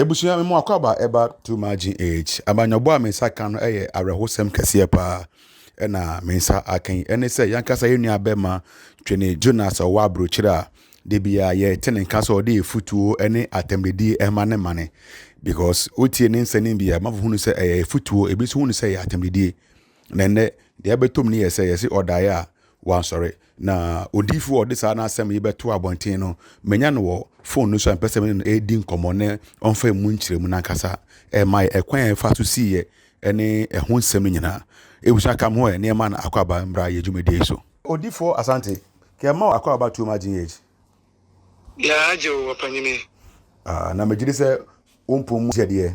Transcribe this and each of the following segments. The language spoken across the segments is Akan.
Ebusuya me mo akwaba eba to margin age. Abanyobo a mensa kan no eye awerehosem kese pa na mensa akan ene se yankasa yenua bema Twene Jonas owa abrochira de bia ye tenen kasa ode efutuo ene atemdedi emane mane because otie ne nsanim bia mafunu se efutuo ebisu hunu se atemdedi na ne de abetom ne yese odaye a wan sorry na odifu odisa na asem yebeto abonten no menya no wo phone no so ampese me no edi nkomo ne onfa mu nkyiremu na nkasa mai ekwan fa to see ene ehun nsem nyina ebusa kam ho ne ma na akwaba mbra ye dwumedi so odifo asante ke ma akwaba to imagine age ya ajo wapanyine na megiri se ompom zede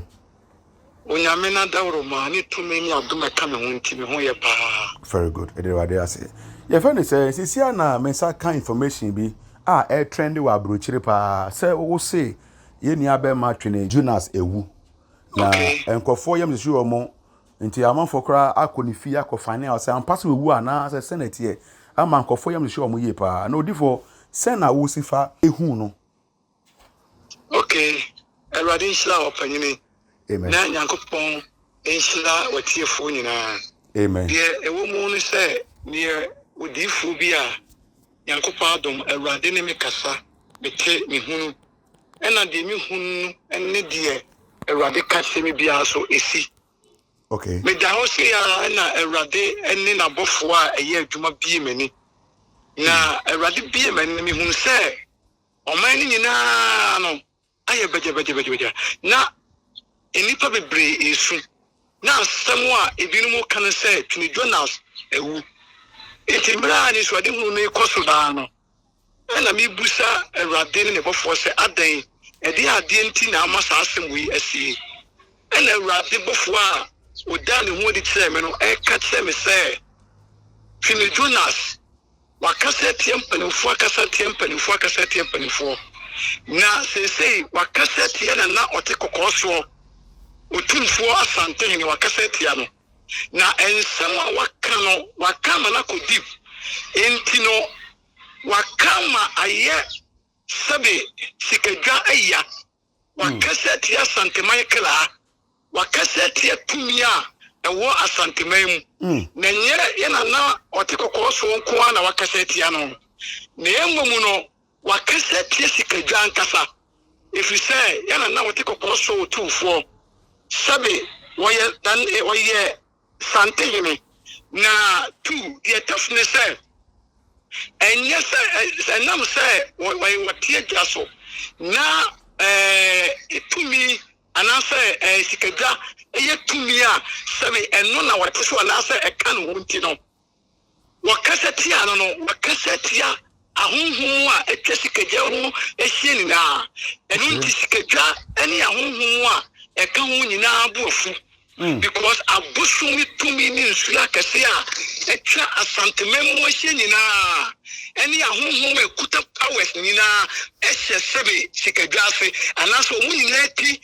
onyame na dawro ma ni tumi ni adoma ka me ho ntimi ho ye pa very good edewade ase ye fani se sisia na mensa kan information bi trend wa abrochire pa se wo se ye ni abema Twene Jonas ewu na enkofo yam se omo nti amanfo kra akonifi akofane a se ampase ewu ana se senate ye ama nkofo yam se omo ye pa na odifo se na wo sifa ehu no Erade nshira wapanyine amen na nyankopon nshira watiefo nyina amen de ewo mu no se ne odifo bi a nyankopon adom erade ne me kasa bete me hunu ena de me hunu ene de erade ka se me bia so esi me da ho se ya na erade ene na bofo a eye adwuma bie mani na erade bie mani me hunu se oman ni nyina no aye beje na enipa bebre esu na asemu a ebinumu kan se Twene Jonas ewu etimra ni so ade hunu ne koso da no na mi busa Awurade ne bofo se adan ede ade nti na amasa asemu yi asie na Awurade bofo a oda ne ho de kire me no ka kire me se Twene Jonas wakasa tiempanifo akasa tiempanifo na sesei wakasa tia na otekokoso otumfo asante ni wakasa tia no na ensema wakama na kodip entino wakama aye sabe sikadwa aya wakasa tia asante maikla wakasa tia tumia ewo asante mamu na nye na otekokoso nko na wakasa tia no na emmu no wakasa tie sikadwa nkasa efise yana na wotekokoso otufo sabe woye sante himi na tu the toughness and yes enam say watie jaso na itumi anase sikadwa eye tumi a sabe eno na wateso anase eka no nti no wakasa tia no wakasa tia ahunhun a etwa sikadwa ho ehie ni na eno nti sikadwa ene ahunhun a eka ho nyina abuofu because abusumi tumi ni nsula kase a etwa asantememu ehie nyina ene ahunhun ekuta powers nyina ehye sebe sikadwa ase anaso mu nyina ti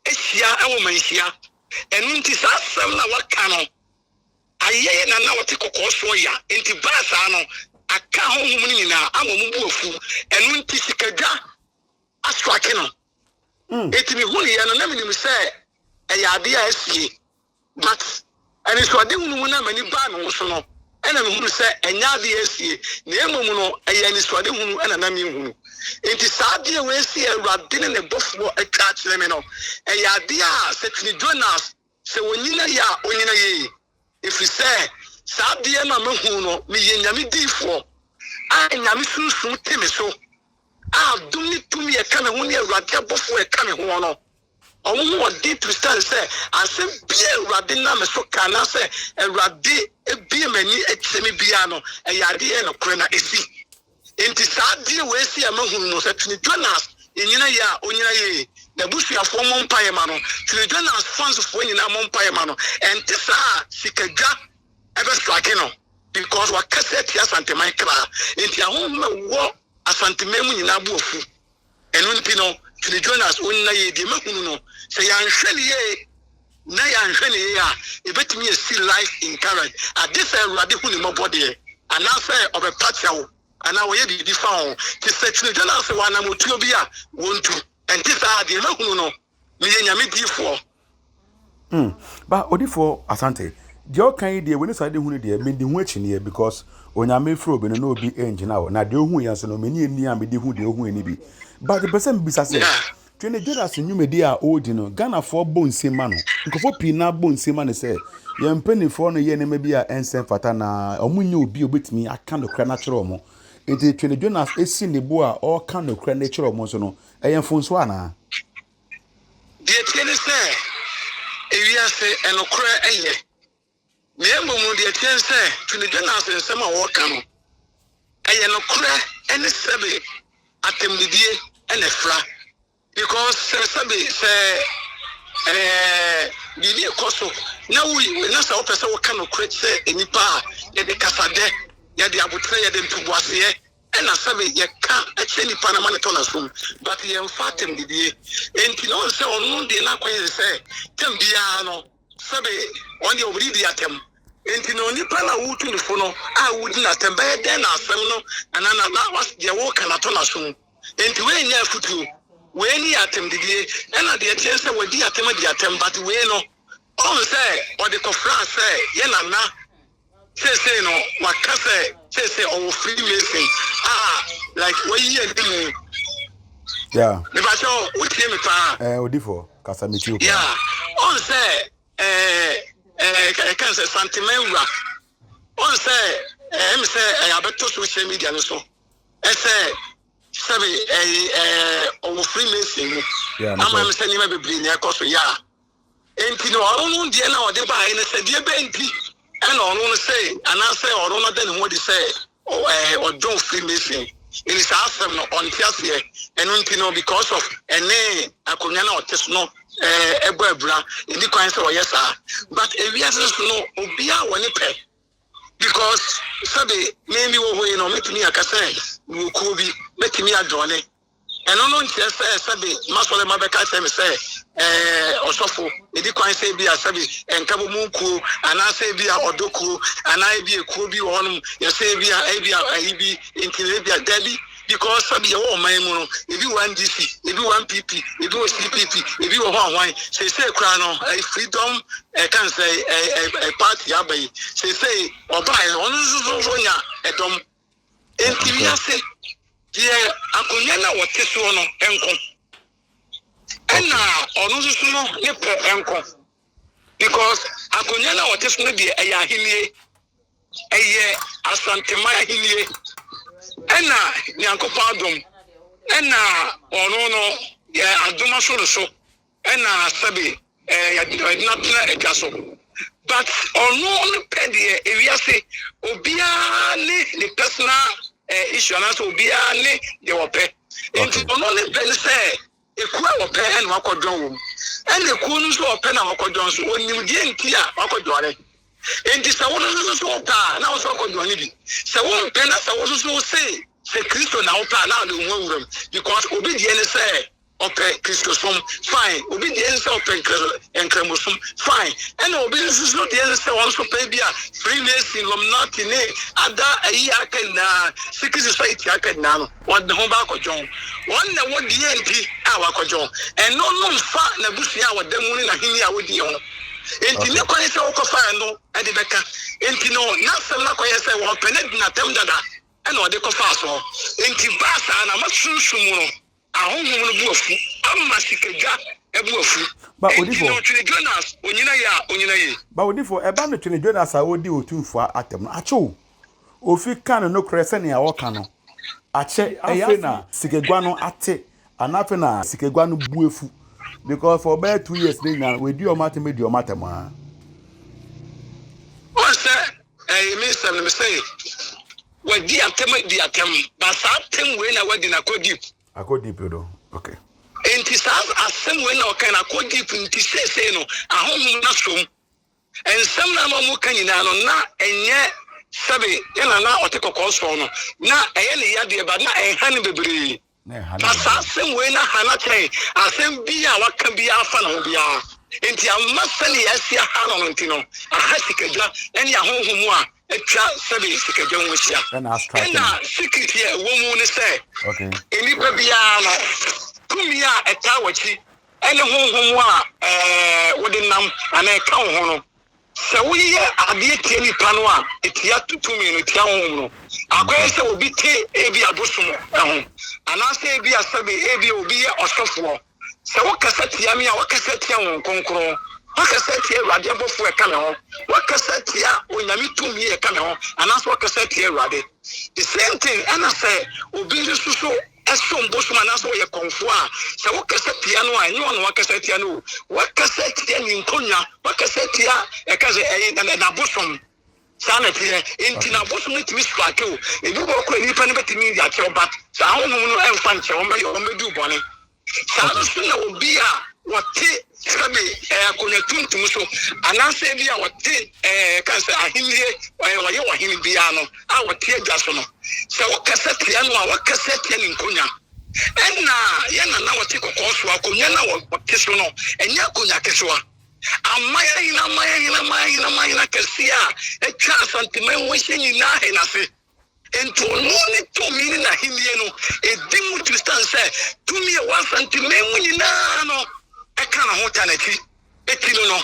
ehia ewo manhia eno nti sasem na waka no ayeye na wote kokoso ya enti basa no aka honhum nyina amomu buofu eno nti sikadwa astrake no eti mi hunu ya no na minim se eyade a asie but ani so ade hunu na mani ba no so no ena mi hunu se enyade asie na emom no eyani so ade hunu ena na mi hunu enti saade we asie Awurade ne bofo atwa kire me no eyade a se Twene Jonas se wonyina ya onyina ye efise saade na me hunu no me ye nyame difo a nyame sunsun teme so a dumi tumi e ka me ho ne Awurade bofo e ka me ho no omo mo deep stand say asem bia Awurade na me so kana say Awurade ebie mani ekyemi bia no eyade e no kore na esi enti saade we esi amahunu no say Twene Jonas enyina ya onyina ye na busuafo mo mpaye ma no Twene Jonas fans fo nyina mo mpaye ma no enti sa sikadwa ebe strike no because wakasa tia sante maikra enti ahom wo asantememu nyina buofu eno nti no Twene Jonas onna ye de mahunu no se ya nhwene ye na ya nhwene ye a ebetimi esi life in current adisa Awurade hunu mobode ana se obepatia wo ana wo ye di fa ho ti se Twene Jonas wa na motuo bi a wontu enti sa de mahunu no Me nyame difo. But Odifo Asante, the all kind idea when you say the who dear mean the which in here because onyame fro be no be engine now. Now the who yan so no many ni am be who the who any be. But the person bisa say Twene Jonas new media old no Ghana for bone same man. Nkofo pi na bone same man say ye mpani for no ye ne maybe a ensen fata na omunye obi obetimi aka no kra natural mo. Enti Twene Jonas esi ne bo a all kan no kra natural mo so no eyemfo so ana. Die tiene say ewia se enokra eye. Me embomu die tiene say Twene Jonas nsem a wo ka no. Eye nokra ene sebe atemdidie ene fra. Because sabi say bibi ekoso na we na sa opese wo kan okret say enipa ye de kasade ye de abotre ye de ntubuase na sabi ye ka eche nipa na mane to na som but ye mfatem didie enti no say onu de na kwen say tem bia no sabi on de obri di atem enti no nipa na wutu ni fo no a wudi na tem be de na asem no anana na was de wo kan to na som enti we nya futu we ni atem didie na de tie say we di atem but we no on say or the conference say ye na na say no wakase say our free mason like we here Yeah. me ba so we tie me pa Odifo Kasamiti. yeah on say can say sentiment on say em say abeto social media no so say sabi our free mason Yeah, am say ni ma bebre ni ekoso yeah enti no onu die na ode ba ene se die benti and onu say and I say onu no den ho di say or don't free mason it is awesome no on tiase enti no because of ene akonya na otes no ebo abra ndi kwan say oyesa but ewiase no obia woni pe because sabi maybe wo ho no metumi akase wo ko bi metumi adrone eno no ntia say sabi masole mabeka say me say osofo edi kwan say bia sabi enkabo munku ana say bia odoko ana bia ekuo bi wonum ye say bia bi intile bia dabi because sabi ye wo man mu no ebi 1DC ebi 1PP ebi CPP ebi wo hwan say kra no freedom can say party abai say obai onu zo nya edom enti ya say die akonya na wote so no enko ena onu so no ne pe enko because akonya na wote so no de eya ahimie eye asantema ahimie ena nyankopon adom ena onu no ya adoma so ena sabi ya dinatna egaso but onu no pe de ewiase obia ne personal issue na so bia ne de wope enti ono le ben say ekuwa wope en wakodon wo en ekuwa no so wope na wakodon so onim die nti a wakodore enti sa wono so wopa na wo so wakodon ni bi sa wo pe na sa wo so say Kristo na wopa na no nwuram because obi die ne say ope Kristo som fine obi die ne say ope enkremosum fine and obi so die ne say won so pe bia free nation lom not ne ada ayi akena secret society akena no won ho ba kojon won na wodi enti a wakojon and no fa na busia wadamu ni na hini a wodi ho enti ne kwan say wokofa no e de beka enti no na sem na kwan say wo pened na tem dada and o de kofa so enti basa na masunsumu no ahonhom no buafu amma sikeja ebuafu But Odifo Twene Jonas onyina ye But Odifo eba no Twene Jonas a odi otumfo atem no acho ofi kan no krese ne a woka no ache afe na sikegwa no ate anafe na sikegwa no buafu because for about 2 years now we do o matem a o say minister me say we di atem but sa atem we na we di na akodi pedo okay enti sa asem we na okan akodi nti sese no ahonhom na som ensem na mo kan nyina no na enye sabe yana na otekoko so no na eye ne yade ba na enhane bebre na sa asem we na hana kai asem bia waka bia afa na bia enti amasani asia ha no enti no ahasikaja eni ahonhom a etwa sabe sikaja nwusia na secret here wo mu ne say okay enipa bia no kumia eta wachi ɛne honhom a wode nam ana ɛka wo ho no sɛ woyɛ adeɛ tie nipa no a etia tutumi no tia honhom no akɔyɛ sɛ obi te ebi abosom ho anaasɛ ebi asɛbe ebi obi yɛ ɔsɔfoɔ sɛ wokasa tia me a wokasa tia wo nkonkron wakasa tia Awurade abɔfo ɛka me ho wakasa tia onyame tumi ɛka me ho anaasɛ wakasa tia Awurade the same thing ɛna sɛ obi nso so ɛsom bosom anaasɛ wɔyɛ kɔnfo a sɛ wakasa tia no a ɛnyɛ ɔno wakasa tia no wakasa tia ne nkonya wakasa tia ɛka sɛ ɛyɛ na bosom saa na tia enti na bosom no tumi strike o ebi bɔkɔ nipa no bɛtumi akyɛw but saa honhom no ɛmfa nkyɛw ɔmbɛdu bɔne saa nso na obi a wɔte sabe akonnwa tuntum so anaasɛ bi a wɔte kan sɛ ahemie wɔyɛ wɔhene biara no a wɔte adwa so no sɛ wɔkasa tia no a wɔkasa tia ne nkonya ɛna yɛna na wɔte kɔkɔɔ so akonnwa na wɔte so no ɛnyɛ akonnwa ketewa amayɛhena kɛseɛ a ɛtwa asanteman wɔhyɛ nyinaa he n'ase enti ɔno ne tumi ne n'ahemie no ɛdi mu tristan sɛ tumi a wɔasanteman mu nyinaa no ɛka na ho ta n'akyi ɛti no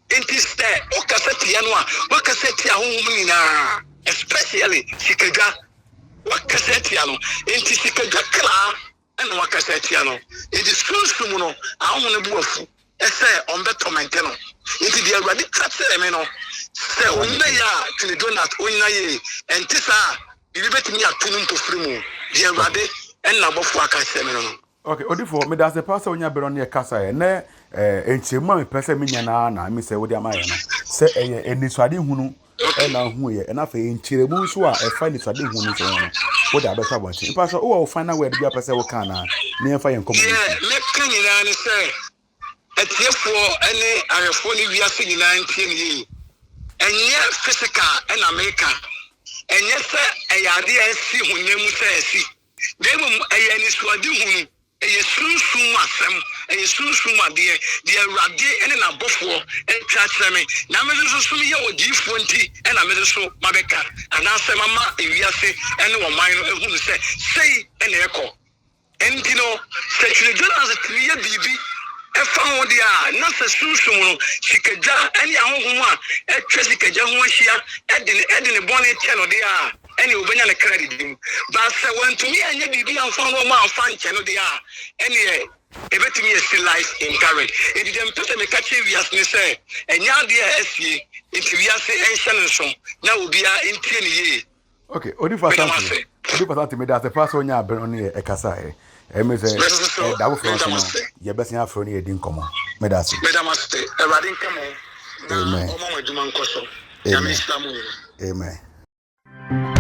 enti sɛ wokasa tia no a wakasa tia honhom nyinaa especially sikadwa wakasa tia no enti sikadwa kraa ɛna wakasa tia no enti sunsum no ahoho no bu afu ɛsɛ ɔmbɛtɔmente no enti deɛ Awurade ka kyerɛ me no sɛ onyina yɛ a Twene Jonas onyina yɛ ɛnte saa biribi bɛtumi ato no mpofiri mu deɛ Awurade ɛna abɔfo aka kyerɛ me no okay odifo me da se pa se onya bero ne kasa e na enchemu me pese me nya na me se wodi amaye no se eye enisuade hunu e na hu ye na fa enchiremu so a e fa enisuade hunu so no wodi abeta bonche mpa so wo final word bia pese wo kan na ne fa ye nkomo me kan nyina ne se etiefo ene ahefo ne wiase nyina ntie ne yi enye physical en America enye se eyade asi hunemu se asi dem eye enisuade hunu eye sunsun asem eye sunsun ade de Awurade ene na bofo entwa kyerɛ me na me so me ye odifo nti ena me so mabeka ana asem ama ewiase ene wo man no ehunu sɛ sei ene ekɔ enti no sɛ Twene Jonas tiri ye bibi efa ho de a na sɛ sunsun no sikagya ene ahohom a etwa sikagya ho ahia ede ne bɔne kyɛ no de a ene obenya ne credit dim ba sɛ wantumi anya bibi amfa no ma amfa nkyɛ no de a ene ebetumi esi life in current edi dem pese me ka che wiase ne sɛ enya ade a asie enti wiase enhyɛ ne so na obia entie ne ye okay odifa santi me da se pass onya abero ne e kasa me say da wo front no ye besia afro ne edi nkomo me da se Awurade nkomo na omo adwuma nkoso ya me islamu amen